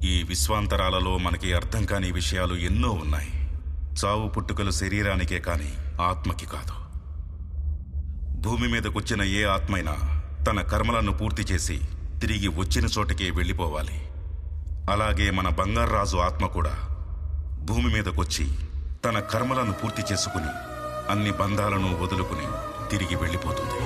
ఈ విశ్వాంతరాలలో మనకి అర్థం కాని విషయాలు ఎన్నో ఉన్నాయి. చావు పుట్టుకలు శరీరానికే కాని ఆత్మకి కాదు. భూమి మీదకొచ్చిన ఏ ఆత్మైనా తన కర్మలను పూర్తి చేసి తిరిగి వచ్చిన చోటకే వెళ్ళిపోవాలి. అలాగే మన బంగారాజు ఆత్మ కూడా భూమి మీదకొచ్చి తన కర్మలను పూర్తి చేసుకుని అన్ని బంధాలను వదులుకుని తిరిగి వెళ్ళిపోతుంది.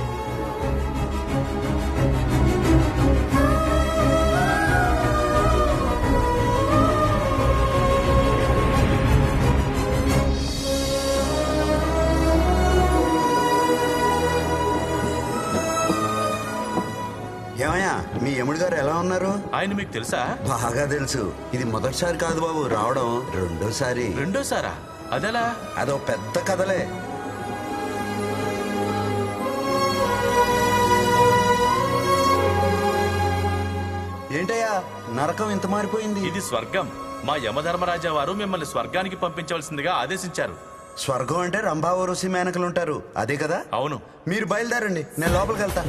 ఏమయ్యా, మీ యముడు గారు ఎలా ఉన్నారు? ఆయన మీకు తెలుసా? బాగా తెలుసు. ఇది మొదటిసారి కాదు బాబు రావడం, రెండోసారి. రెండోసారా? అదెలా? అదో పెద్ద కథలే. ఏంటయ్యా నరకం ఇంత మారిపోయింది? ఇది స్వర్గం. మా యమధర్మరాజా వారు మిమ్మల్ని స్వర్గానికి పంపించవలసిందిగా ఆదేశించారు. స్వర్గం అంటే రంభా ఊర్వశి మేనకలు ఉంటారు, అదే కదా? అవును. మీరు బయలుదేరండి, నేను లోపలికి వెళ్తా.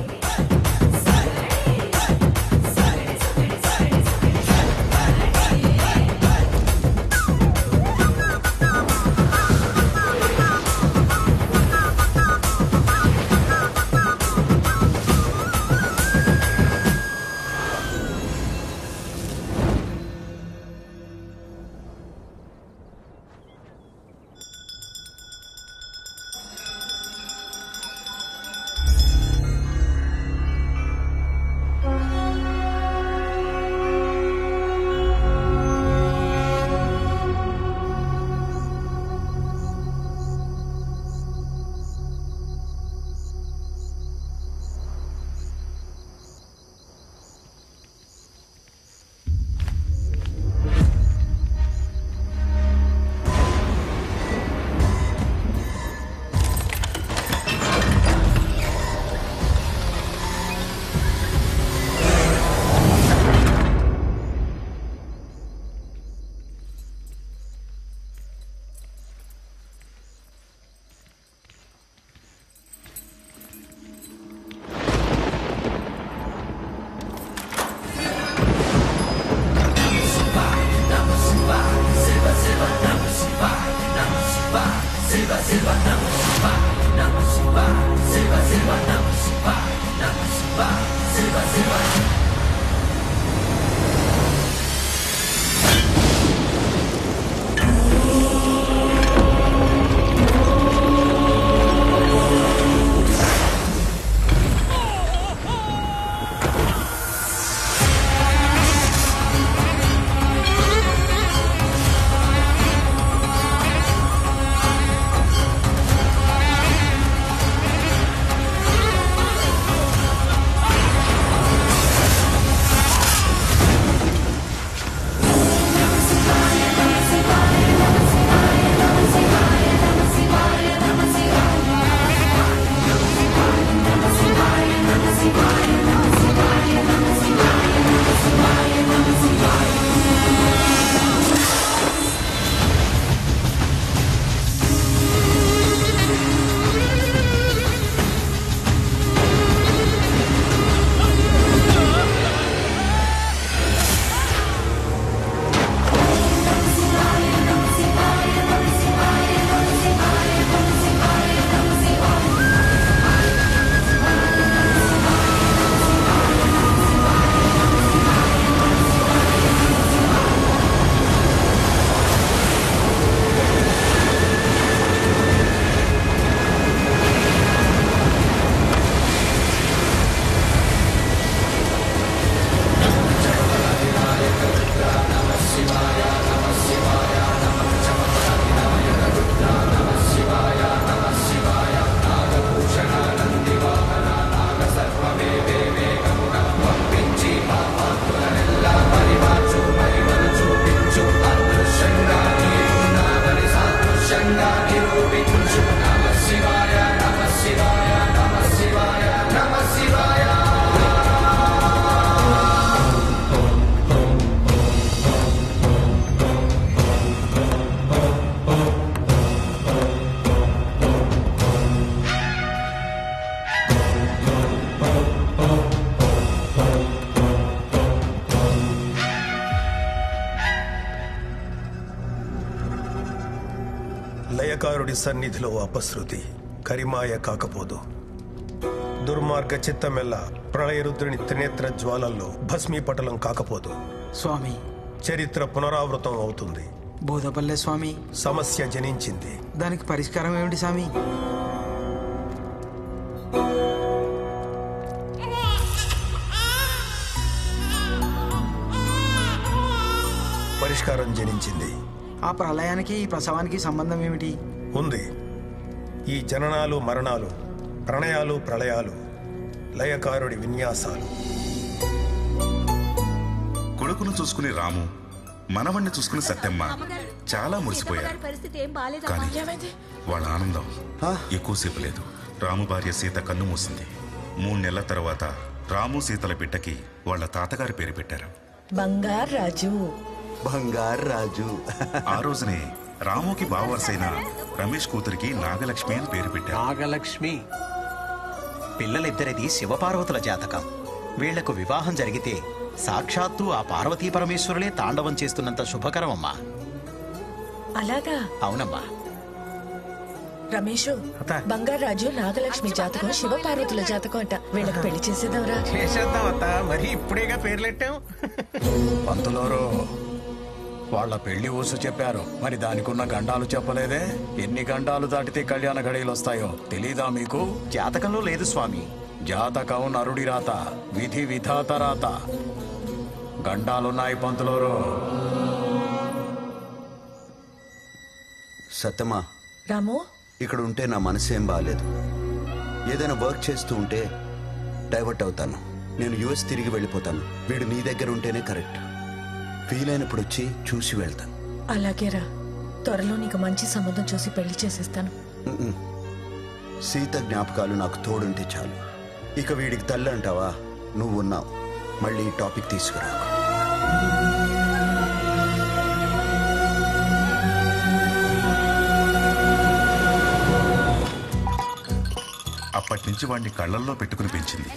లయకారుడి సన్నిధిలో అపశృతి కరిమాయ కాకపోదు. దుర్మార్గ చిత్తమెల్ల ప్రళయరుద్రుని త్రినేత్ర జ్వాలల్లో భస్మీపటలం కాకపోదు. స్వామి, చరిత్ర పునరావృతం అవుతుంది. బోధపల్లె స్వామి, సమస్య జనించింది. దానికి పరిష్కారం ఏమిటి స్వామి? పరిష్కారం జనించింది. ఆ ప్రళయానికి ఈ ప్రసవానికి సంబంధం ఏమిటి? ఉంది. ఈ జననాలు మరణాలు, ప్రణయాలు ప్రళయాలు లయకారుడి విన్యాసాలు. కొడుకును చూసుకుని రాము, మనవణ్ణి చూసుకుని సత్యమ్మ చాలా మురిసిపోయారు. కానీ వాళ్ళ ఆనందం ఎక్కువసేపు లేదు. రాము భార్య సీత కన్ను మూసింది. 3 నెలల తర్వాత రాము సీతల బిడ్డకి వాళ్ళ తాతగారి పేరు పెట్టారు, బంగారాజు. బంగారాజు. ఆ రోజునే రాముకి బావవరసైన రమేష్ కూతురికి నాగలక్ష్మి అని పేరు పెట్టారు. నాగలక్ష్మి పిల్లలిద్దరిది శివపార్వతుల జాతకం. వీళ్లకు వివాహం జరిగితే సాక్షాత్తు ఆ పార్వతీ పరమేశ్వరులే తాండవం చేస్తున్నంత శుభకరమమ్మా. అలాగా? అవునమ్మా. రమేషు, బంగారాజు నాగలక్ష్మి జాతకం శివపార్వతుల జాతకం అంట. వీళ్ళకి పెళ్లి చేసేదవరా? చేసేద్దామత్తా, మరి ఇప్పుడేగా పేర్లెట్టాం. పంతులోరు వాళ్ళ పెళ్లి ఊసు చెప్పారు, మరి దానికున్న గండాలు చెప్పలేదే? ఎన్ని గండాలు దాటితే కళ్యాణ ఘడియలు వస్తాయో తెలీదా మీకు? జాతకంలో లేదు స్వామి. జాతకం నరుడి రాత, విధి విధాత రాత. గండాలున్నాయి పంతులోరు. సత్యమా, రాము, ఇక్కడ ఉంటే నా మనసేం బాగాలేదు. ఏదైనా వర్క్ చేస్తూ ఉంటే డైవర్ట్ అవుతాను. నేను యుఎస్ తిరిగి వెళ్ళిపోతాను. వీడు నీ దగ్గర ఉంటేనే కరెక్ట్. వీలైనప్పుడు వచ్చి చూసి వెళ్తాను. అలాగేరా. త్వరలో నీకు మంచి సంబంధం చూసి పెళ్లి చేసేస్తాను. సీత జ్ఞాపకాలు నాకు తోడుంటే చాలు. ఇక వీడికి తల్లి అంటావా? నువ్వు ఉన్నావు. మళ్ళీ ఈ టాపిక్ తీసుకురా. అప్పటి నుంచి వాడిని కళ్ళల్లో పెట్టుకుని పెంచింది.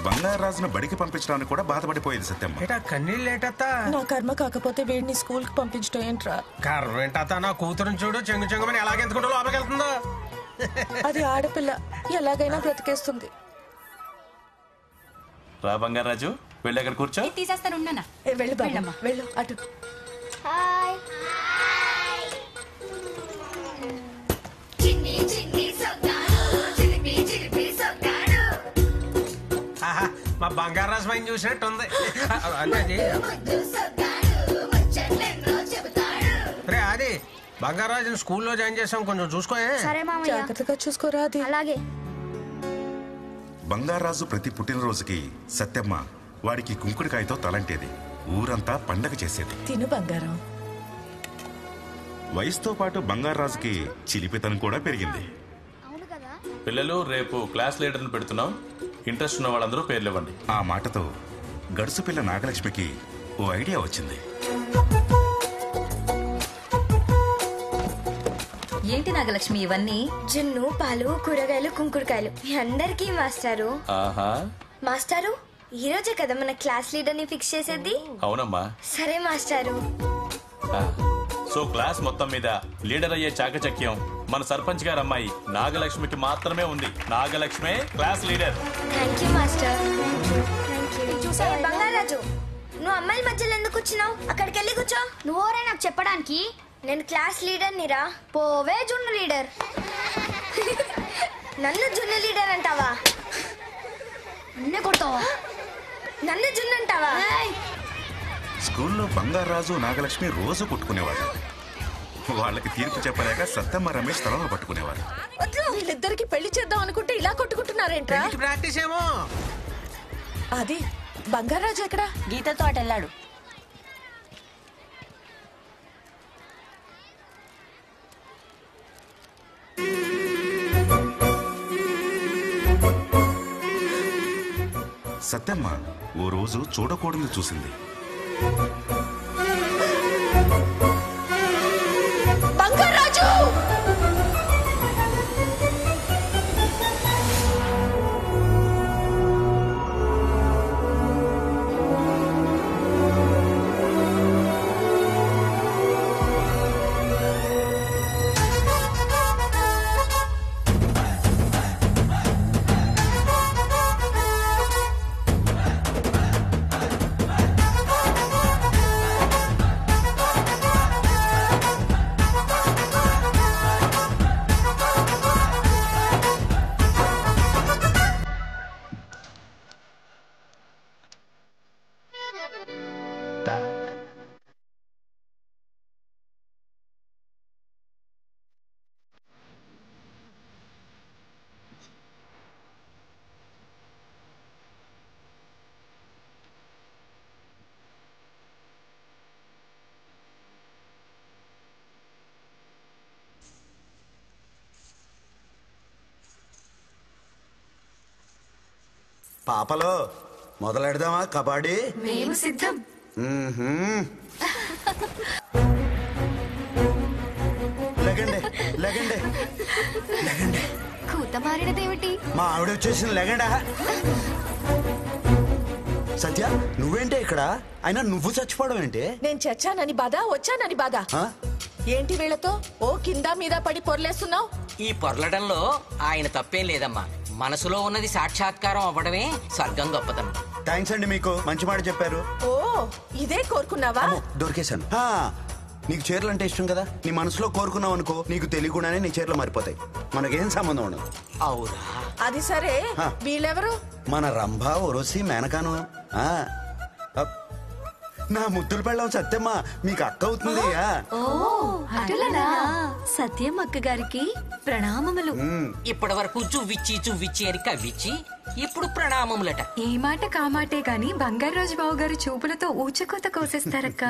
బంగారాజును బడికి పంపించడానికి కూడా బాధపడిపోయేది సత్యమ్మ. కన్నీళ్ళేటత్తా. నా కర్మ కాకపోతే వీడిని స్కూల్ కి పంపించడం ఏంట్రా? కర్మ ఏంటత్తా, నా కూతురుని చూడు, చెంగు చెంగుమని ఎలాగెందుకుంటూ లోపలికి వెళ్తుందో. అది ఆడపిల్ల, ఎలాగైనా బ్రతికేస్తుంది. రా బంగారాజు, వెళ్ళి అక్కడ కూర్చో. తీసేస్తాను. వెళ్ళు బాబు, వెళ్ళు అటు. మా బంగారాజు పైన చూసినట్టుంది. రే అది బంగారాజుని స్కూల్లో జాయిన్ చేసాం, కొంచెం చూసుకో. జాగ్రత్తగా చూసుకోరా. అది అలాగే. బంగారాజు ప్రతి పుట్టినరోజుకి సత్యమ్మ వాడికి కుంకుడికాయతో తలంటేది. ఊరంతా పండగ చేసేది. తిను బంగారం. వయసుతో పాటు బంగారాజుకి చిలిపితనం కూడా పెరిగింది. పిల్లలు, రేపు క్లాస్ లీడర్ని పెడుతున్నాం. ఇంట్రెస్ట్ ఉన్న వాళ్ళందరూ పేర్లు ఇవ్వండి. ఆ మాటతో గడుసు పిల్ల నాగలక్ష్మికి ఓ ఐడియా వచ్చింది. ఏంటి నాగలక్ష్మి ఇవన్నీ? జున్ను, పాలు, కూరగాయలు, కుంకుడుకాయలు. మీ అందరికీ మాస్టారు. మాస్టారు, ఈ రోజే కదా మన క్లాస్ లీడర్ ని ఫిక్స్ చేసేది. అవునమ్మా. సరే మాస్టారు. సో క్లాస్ మొత్తం మీద లీడర్ అయ్యే చాకచక్యం మన సర్పంచ్ గారు అమ్మాయి నాగలక్ష్మికి మాత్రమే ఉంది. నాగలక్ష్మే class leader. Thank you master. Bangaraju, నువ్వు అమ్మాయిల మధ్యలో ఎందుకు కూర్చున్నావు? అక్కడికి వెళ్ళి కూర్చో. నువ్వోరే నాకు చెప్పడానికి? నేను క్లాస్ లీడర్ నిరా. పోవే జున్ను లీడర్. నన్ను జున్ను లీడర్ అంటావా? నిన్నే కొడతావా? నన్ను జున్ను అంటావా? స్కూల్లో బంగారాజు నాగలక్ష్మి రోజు కొట్టుకునేవారు. వాళ్ళకి తీర్పు చెప్పలేక సత్తమ్మ రమేష్ తలలో పట్టుకునేవారు. వీళ్ళిద్దరికి పెళ్లి చేద్దాం అనుకుంటే ఇలా కొట్టుకుంటున్నారేంట్రా? ప్రాక్టీస్ ఏమో. అది బంగారాజు ఎక్కడా? గీతతో అటు వెళ్ళాడు. సత్యమ్మ ఓ రోజు చూడకూడదు చూసింది. బంగారాజు! పాపలో మొదలెడదామా కబడ్డీ? మేము సిద్ధం. లెగండి లెగండి లెగండి. కూత మారినదేమిటి? మా ఆవిడ వచ్చేసింది, లెగండా. సత్య నువ్వేంటే ఇక్కడ? అయినా నువ్వు చచ్చిపోవడం ఏంటి? నేను చచ్చానని బాధ, వచ్చానని బాధ. ఏంటి వీళ్ళతో ఓ కింద మీద పడి పొర్లేస్తున్నావు? ఈ పొర్లడంలో ఆయన తప్పేం లేదమ్మా. మనసులో ఉన్నది సాక్షాత్కారం అవ్వడమే స్వర్గం గొప్పతనం. థ్యాంక్స్ అండి, మీకు మంచి మాట చెప్పారు. ఓ ఇదే కోరుకున్నావా? దొరికేశాను. నీకు చీరలు అంటే ఇష్టం కదా, నీ మనసులో కోరుకున్నావు అనుకో, నీకు తెలియకుండానే నీ చీరలు మారిపోతాయి. మనకేం సంబంధం ఉండదు. అవురా? అది సరే, వీళ్ళెవరు? మన రంభ, ఒరోసి, మేనకాను. నా ముద్దులు పెళ్ళం సత్యమ్మ, మీకు అక్క అవుతుంది. అటులనా? సత్యం అక్క గారికి ప్రణామములు. ఇప్పటి వరకు చువ్విచ్చి అని కవ్విచ్చి ఇప్పుడు ప్రణామములట. ఏ మాట కామాటే గాని బంగారాజు బాబు గారు చూపులతో ఊచకోత కోసేస్తారక్క.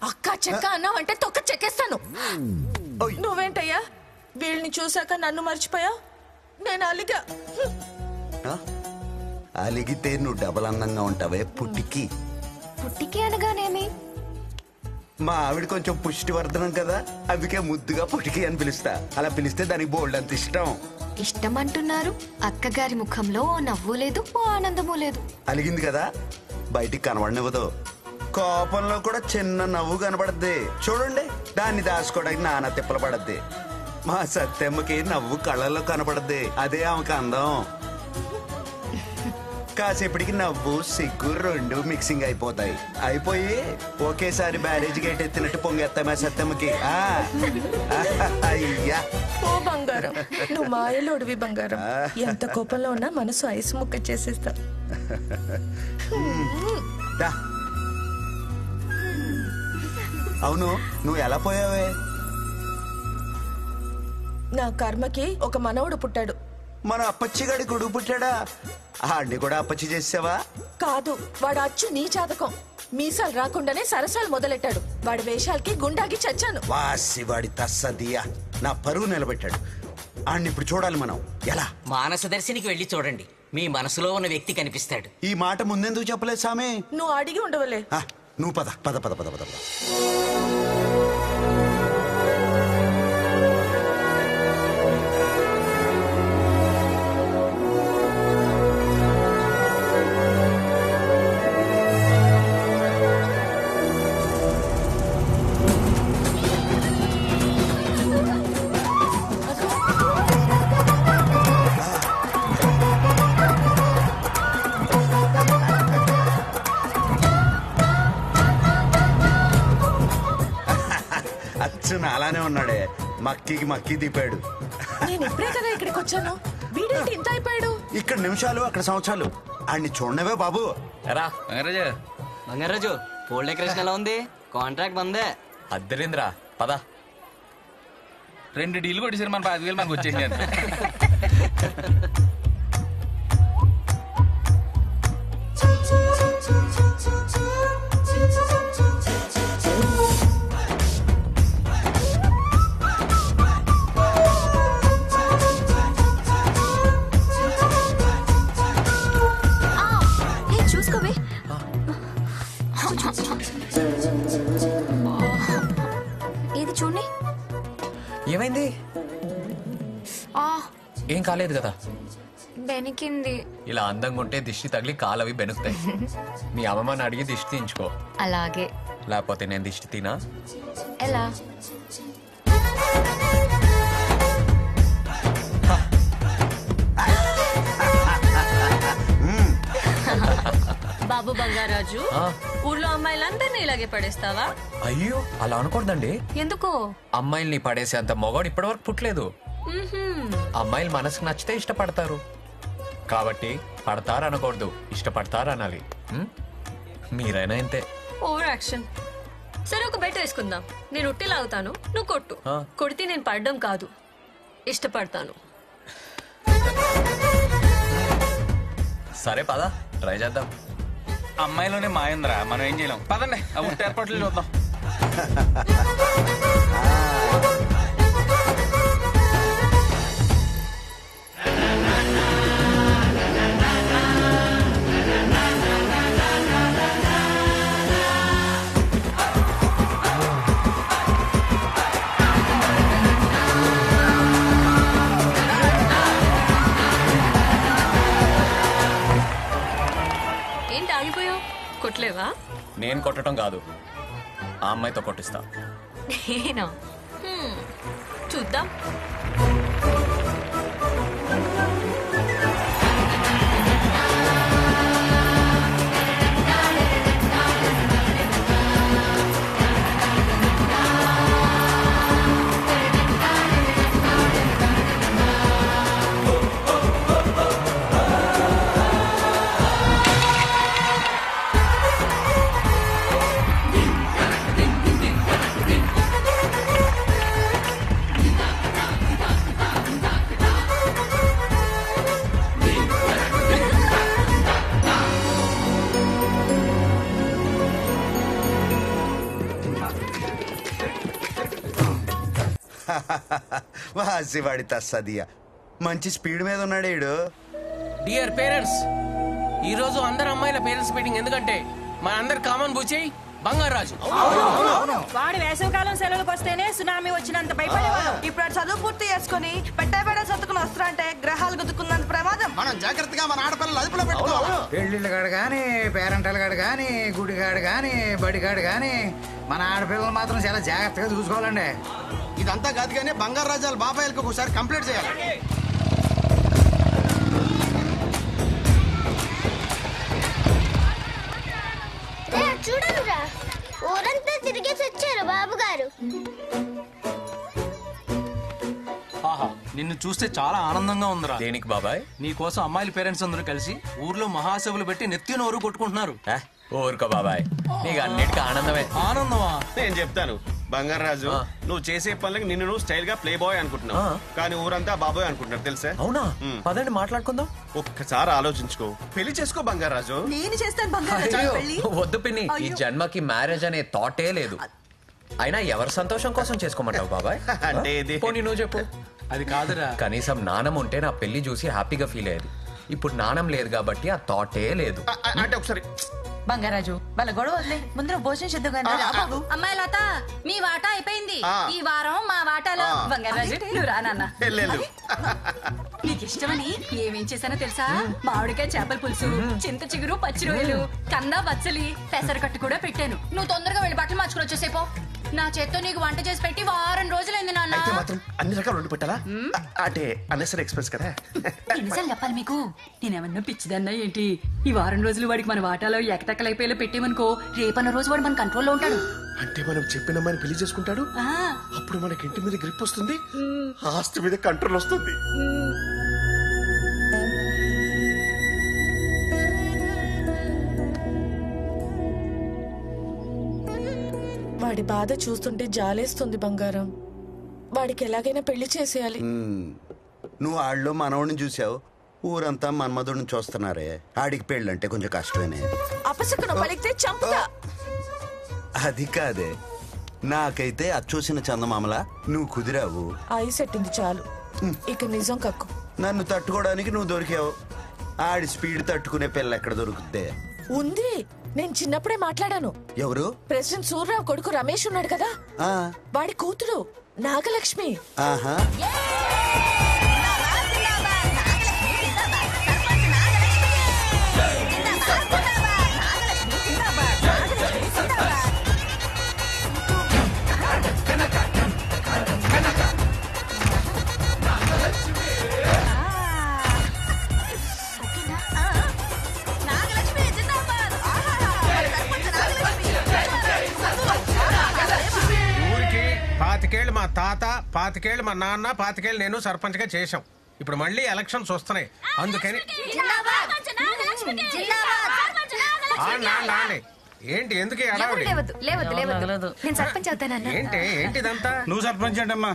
అక్క చెక్క అన్నావు అంటే తొక్క చెక్కేస్తాను. నువ్వేంటయ్యా వీళ్ళని చూసాక నన్ను మర్చిపోయావు? నేను అలిగా. అలిగితే నువ్వు డబల్ అందంగా ఉంటావే పుట్టికి. పుట్టికి అనగానేమి? మా ఆవిడ కొంచెం పుష్టివర్ధనం కదా, అందుకే ముద్దుగా పుట్టికి అని పిలుస్తా. అలా పిలిస్తే దానికి బోల్డ్ అంత ఇష్టం. ఇష్టం అంటున్నారు, అక్కగారి ముఖంలో ఓ నవ్వు లేదు, ఓ ఆనందము లేదు. అలిగింది కదా, బయటికి కనబడనివ్వదు. కోపంలో కూడా చిన్న నవ్వు కనబడద్ది చూడండి, దాన్ని దాచుకోవడానికి నానా తిప్పలు పడద్ది. మా సత్యమ్మకి నవ్వు కళ్ళల్లో కనపడద్ది, అదే ఆమెకు అందం. కాసేపటికి నవ్వు సిగ్గు రెండు మిక్సింగ్ అయిపోతాయి. అయిపోయి ఒకేసారి బ్యారేజ్ గేట్ ఎత్తినట్టు పొంగెత్తామా సత్యమ్మకి. అయ్యా ఓ బంగారం, నువ్వు మాయలోడివి బంగారం. ఎంత కోపంలో ఉన్నా మనసు ఐసు ముక్క చేసేస్తా. అవును, నువ్వు ఎలా పోయావే? నా కర్మకి ఒక మనవడు పుట్టాడు. మన అప్పచ్చిగాడి కొడుకు పుట్టాడా? ఆడిని కూడా అప్పచ్చి చేసావా? కాదు, వాడు అచ్చు నీ జాతకం. మీసాలు రాకుండానే సరసాలు మొదలెట్టాడు. వాడి వేషాలకి గుండాకి చచ్చాను. వాసి వాడి తస్సదియా నా పరువు నిలబెట్టాడు. ఆడిని ఇప్పుడు చూడాలి మనం. ఎలా? మానసదర్శినికి వెళ్ళి చూడండి, మీ మనసులో ఉన్న వ్యక్తి కనిపిస్తాడు. ఈ మాట ముందెందుకు చెప్పలేదు సామే? నువ్వు అడిగి ఉండవలే. నువ్వు పద పద పద పద పద. అలానే ఉన్నాడే, మక్కికి మక్కి దిపాడు. నేను ఇప్పుడే కదా ఇక్కడికి వచ్చాను, వీడేంటి ఇంత అయిపోయాడు? ఇక్కడ నిమిషాలు అక్కడ సంవత్సరాలు. ఆడిని చూడనవే బాబు. బంగారాజు పోల్ డెకరేషన్ ఎలా ఉంది? కాంట్రాక్ట్ బందే. అద్దరింద్రా పద. 2 డీలు కొట్టేసారు, మన 5,000 మనకు వచ్చేసింది. చూసుకోవే. ఇది చూడండి. ఏమైంది? ఏం కాలేదు కదా? బెనికింది. ఇలా అందంగా ఉంటే దిష్టి తగిలి కాలవి బెనుకుతాయి. మీ అమ్మమ్మని అడిగి దిష్టి తీయించుకో. అలాగే. లేకపోతే నేను దిష్టి తినా? ఎలా? బాబు బంగారాజు, ఊర్లో అమ్మాయిలందరినీ ఇలాగే పడేస్తావా? అయ్యో అలా అనకూడదండి. ఎందుకో? అమ్మాయిల్ని పడేసే అంత మొగాడు ఇప్పటివరకు పుట్టలేదు. అమ్మాయిలు మనసుకు నచ్చితే ఇష్టపడతారు, కాబట్టి పడతారు అనకూడదు, ఇష్టపడతారు అనాలి. మీరైనా ఇంతే. Over action. సరే, ఒక బెట్ వేసుకుందాం. నేను ఉట్టి లాగుతాను, నువ్వు కొట్టు. కొడితే నేను పడడం కాదు, ఇష్టపడతాను. సరే పద, ట్రై చేద్దాం. అమ్మాయిలోనే మాయంద్రా, మనం ఏం చేయలేం. పదండి, ఆ ఉట్టి ఏర్పాట్లు చూద్దాం. నేను కొట్టడం కాదు, ఆ అమ్మాయితో కొట్టిస్తా. నేనా? చూద్దాం. వాసివాడి తస్సదియా మంచి స్పీడ్ మీద ఉన్నాడు ఈడు. డియర్ పేరెంట్స్, ఈ రోజు అందరు అమ్మాయిల పేరెంట్స్ మీటింగ్. ఎందుకంటే మన అందరు కామన్ బుచ్చి బంగారాజు. వాడు వేసవికాలం సెలవులకు వస్తేనే సునామీ వచ్చినంత భయపడేవాడు. ఇప్పుడు చదువు పూర్తి చేసుకుని పెట్టబెడ సర్దుకుని వస్తారంటే గ్రహాలు గుద్దుకున్నంత ప్రమాదం. మనం జాగ్రత్తగా మన ఆడపిల్లలు అదుపులో పెట్టుకోవాలి. పెళ్లిళ్ళు కాడు కానీ, పేరెంటల్ కాడు కానీ, గుడిగాడు కానీ, బడిగాడు కానీ మన ఆడపిల్లలు మాత్రం చాలా జాగ్రత్తగా చూసుకోవాలండి. ఇదంతా కాదు కానీ బంగారాజాల బాబాయిలకు ఒకసారి కంప్లీట్ చేయాలి. చూడనురా, ఊరంతా తిరిగేసి వచ్చారు బాబు గారు. ఆహా, నిన్ను చూస్తే చాలా ఆనందంగా ఉందిరా. దేనికి బాబాయ్? నీ కోసం అమ్మాయిల పేరెంట్స్ అందరూ కలిసి ఊర్లో మహాసభలు పెట్టి నెత్తి నోరు కొట్టుకుంటున్నారు. ఊరుకో బాబాయ్, నీకు అన్నిటికీ ఆనందమే. ఆనందమా? నేను చెప్తాను బంగారాజు, నువ్వు చేసే పనులకి నిన్ను నువ్వు స్టైల్ గా ప్లే బాయ్ అనుకుంటున్నావు, కానీ ఊరంతా బాబాయ్ అనుకుంటున్నారు తెలుసా? అవునా? పదండి మాట్లాడుకుందాం. ఒక్కసారి ఆలోచించుకో, పెళ్లి చేసుకో బంగారాజు. నేను చేస్తాను బంగారాజు పెళ్లి. వద్దు పిన్ని, ఈ జన్మకి మ్యారేజ్ అనే థాటే లేదు. అయినా ఎవరి సంతోషం కోసం చేసుకోమంటావు బాబాయ్? అంటే పోనీ నువ్వు చెప్పు. అది కాదురా, కనీసం నాణం ఉంటే నా పెళ్లి చూసి హ్యాపీగా ఫీల్ అయ్యేది. ఇప్పుడు నాణం లేదు కాబట్టి ఆ థాటే లేదు. అంటే ఒకసారి బంగారాజు వాళ్ళ గొడవ వదిలే, ముందర భోజనం చేద్దాం కానీ. అమ్మాయి లత, మీ వాటా అయిపోయింది. ఈ వారం మా వాటాలో. బంగారాజు నువ్వు రా నాన్న. నీకు ఇష్టమని ఏమేం చేశానో తెలుసా? మామిడికాయ చేపల పులుసు, చింత చిగురు, పచ్చి రొయ్యలు, కందా బచ్చలి, పెసరకట్టు కూడా పెట్టాను. నువ్వు తొందరగా వెళ్ళి బట్టలు మార్చుకుని వచ్చేసేపో. నా చేత్తో నీకు వంట చేసి పెట్టి వారం రోజులైంది నాన్న. అయితే మాత్రం అన్ని రకాలు వండి పెట్టాలా? అంటే అన్నెసరీ ఎక్స్ప్రెస్ కదా. ఎన్నిసార్లు చెప్పాలి మీకు? నేనేమన్నా పిచ్చిదన్నా ఏంటి? ఈ వారం రోజులు వాడికి మన వాటాలో ఎకటెక్కలైపోయేలా పెట్టేమనుకో, రేపన్న రోజు వాడు మన కంట్రోల్లో ఉంటాడు. అంటే మనం చెప్పిన అమ్మాయిని పెళ్లి చేసుకుంటాడు, అప్పుడు మనకి ఇంటి మీద గ్రిప్ వస్తుంది, ఆస్తి మీద కంట్రోల్ వస్తుంది. వాడి బాధ చూస్తుంటే జాలేస్తుంది బంగారం. వాడికి ఎలాగైనా పెళ్లి చేసేయాలి. నువ్వు ఆళ్ళలో మనవడిని చూసావు, ఊరంతా మన్మధుడిని చూస్తున్నారే. ఆడికి పెళ్ళంటే కొంచెం కష్టమేనే. అపశకునం పలికితే చంపుతా. అది కాదే, నాకైతే అచ్చూసిన చందమామలా నువ్వు కుదిరావు. ఐస్ ఎట్టింది చాలు, ఇక నిజం కక్కు. నన్ను తట్టుకోవడానికి నువ్వు దొరికావు. ఆడి స్పీడ్ తట్టుకునే పిల్ల ఎక్కడ దొరుకుద్దే? ఉంది, నేను చిన్నప్పుడే మాట్లాడాను. ఎవరు? ప్రెసిడెంట్ సూర్యరావు కొడుకు రమేష్ ఉన్నాడు కదా, వాడి కూతురు నాగలక్ష్మి. ఆహా, ఊరికి 25 మా తాత, 25 మా నాన్న, 25 నేను సర్పంచ్ గా చేశాం. ఇప్పుడు మళ్ళీ ఎలక్షన్స్ వస్తున్నాయి, అందుకని ఏంటి ఎందుకు ఈ హడావుడి? నేను సర్పంచ్ అవుతానన్నా. ఏంటిదంతా? నువ్వు సర్పంచ్ అంటమ్మా.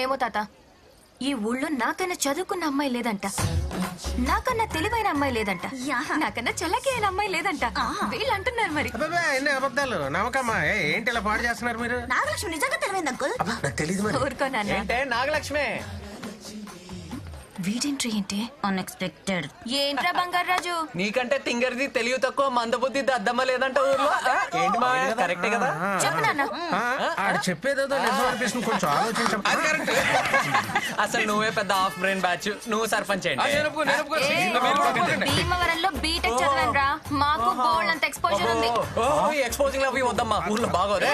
ఏమో తాత, ఈ ఊళ్ళో నాకన్నా చదువుకున్న అమ్మాయి లేదంట, నాకన్నా తెలివైన అమ్మాయి లేదంట, నాకన్నా చల్లకి అయిన అమ్మాయి లేదంట. వీళ్ళు అంటున్నారు మరి. ఎన్ని అబద్ధాలు నమ్మకమ్మా. ఏంటి ఇలా పాడు చేస్తున్నారు మీరు? నాగలక్ష్మి నిజంగా తెలివైంది అంకుల్. ఊరుకోనన్నా. నాగలక్ష్మి వీడెంట్రీ ఏంటి అన్ఎక్స్పెక్టెడ్. ఏంట్రా బంగారాజు? నీకంటే తింగరిది తెలివి తక్కువ, మందబుద్ధి దద్దమ్మ లేదంట ఊర్లో. ఏంటి మా కరెక్టే కదా? చెప్పు నాన్న. ఆడు చెప్పేదేదో నిజం అనిపిస్తుంది, కొంచెం ఆలోచించం. అసలు నువ్వే పెద్ద హాఫ్ బ్రెయిన్ బ్యాచ్, నువ్వు సర్పంచ్ భీమవరంలో బీటెక్ చదివాను రా, మాకు బోల్డ్ అంత ఎక్స్పోజర్ ఉంది. ఎక్స్పోజింగ్ అవి వద్దమ్మా, ఊర్లో బాగోదే.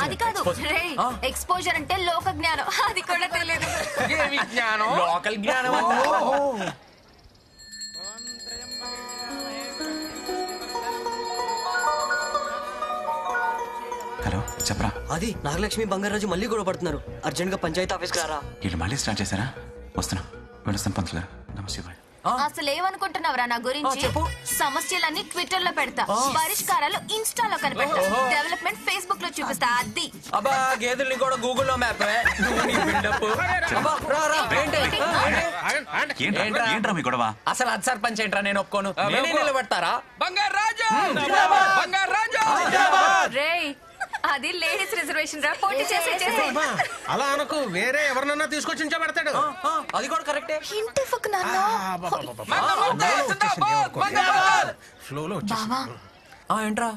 అది కాదు రే, ఎక్స్పోజర్ అంటే లోక జ్ఞానం, అది కూడా తెలియదు. లోకల్ జ్ఞానం. హలో చెప్పరా. అది నాగలక్ష్మి బంగారాజు మళ్ళీ గొడవ పడుతున్నారు, అర్జెంట్ గా పంచాయతీ ఆఫీస్కి రారా. వీళ్ళు మళ్ళీ స్టార్ట్ చేశారా? వస్తున్నా, వెళ్ళొస్తాను పంతులు గారు. నమస్తే. అసలు ఏమనుకుంటున్నావురా నా గురించి? సమస్యలన్నీ ట్విట్టర్ లో పెడతా, పరిష్కారాలు ఇన్స్టాలో కనిపెడతా, డెవలప్మెంట్ ఫేస్బుక్ లో చూపిస్తా. అది అబ్బా గేదెల్ని కూడా గూగుల్లో మ్యాప్. ఏంట్రా మీ గొడవ? అసలు అది సర్పంచ్ ఏంట్రా, నేను ఒప్పుకోను. నేనే నిలబెడతారా? రేయ్, అది లేడీస్ రిజర్వేషన్ రా, పోటీ చేసే. అలా అనకు, వేరే ఎవరినన్నా తీసుకొచ్చి ఉంచబెడతాడు. అది కూడా కరెక్టే. ఇంటి ఫక్ నాన్న ఫ్లోలో ఏంట్రా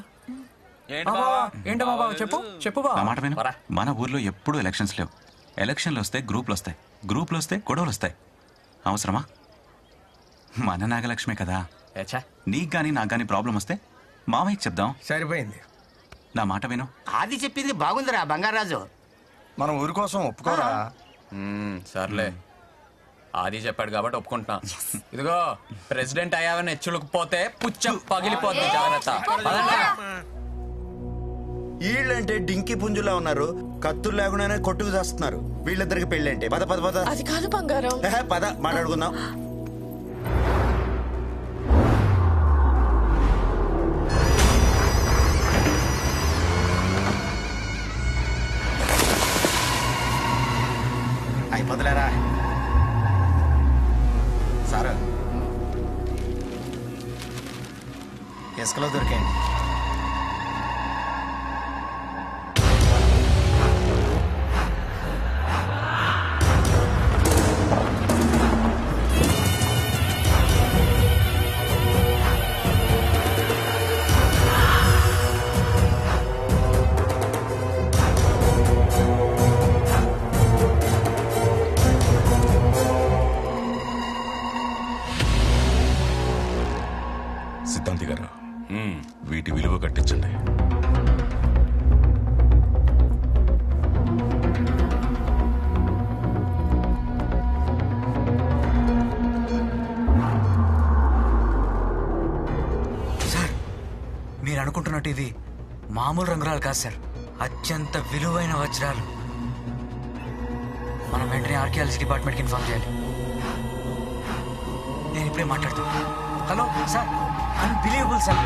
ఏంటో బాబా చెప్పు నా మాట విను. మన ఊర్లో ఎప్పుడూ ఎలక్షన్స్ లేవు. ఎలక్షన్లు వస్తే గ్రూపులు వస్తాయి, గ్రూపులు వస్తే గొడవలు వస్తాయి. అవసరమా? మన నాగలక్ష్మే కదా. నీకు గానీ నాకు గానీ ప్రాబ్లం వస్తే మామయ్యకి చెప్దాం. సరిపోయింది. నా మాట విను. అది చెప్పింది బాగుందిరా బంగారాజు. మనం ఊరి కోసం ఒప్పుకోరా? సర్లే, ఆది చెప్పాడు కాబట్టి ఒప్పుకుంటున్నా. ఇదిగో ప్రెసిడెంట్ అయ్యావని హెచ్చులకు పుచ్చం పగిలిపోతుంది, జాగ్రత్త. వీళ్ళంటే డింకి పుంజులా ఉన్నారు, కత్తులు లేకుండానే కొట్టుకు చేస్తున్నారు. వీళ్ళిద్దరికి పెళ్ళి అంటే పద పద పద. అది కాదు బంగారం. పద మాట్లాడుకుందాం. అయిపోతులేరా సార్, ఇసుకలో దొరికాయండి. సిద్ధాంతి గారు, వీటి విలువ కట్టించండి. సార్, మీరు అనుకుంటున్నట్టు ఇది మామూలు రంగురాలు కాదు సార్, అత్యంత విలువైన వజ్రాలు. మనం వెంటనే ఆర్కియాలజీ డిపార్ట్మెంట్కి ఇన్ఫార్మ్ చేయాలి. నేను ఇప్పుడే మాట్లాడుతాను. Hello sir, unbelievable sir,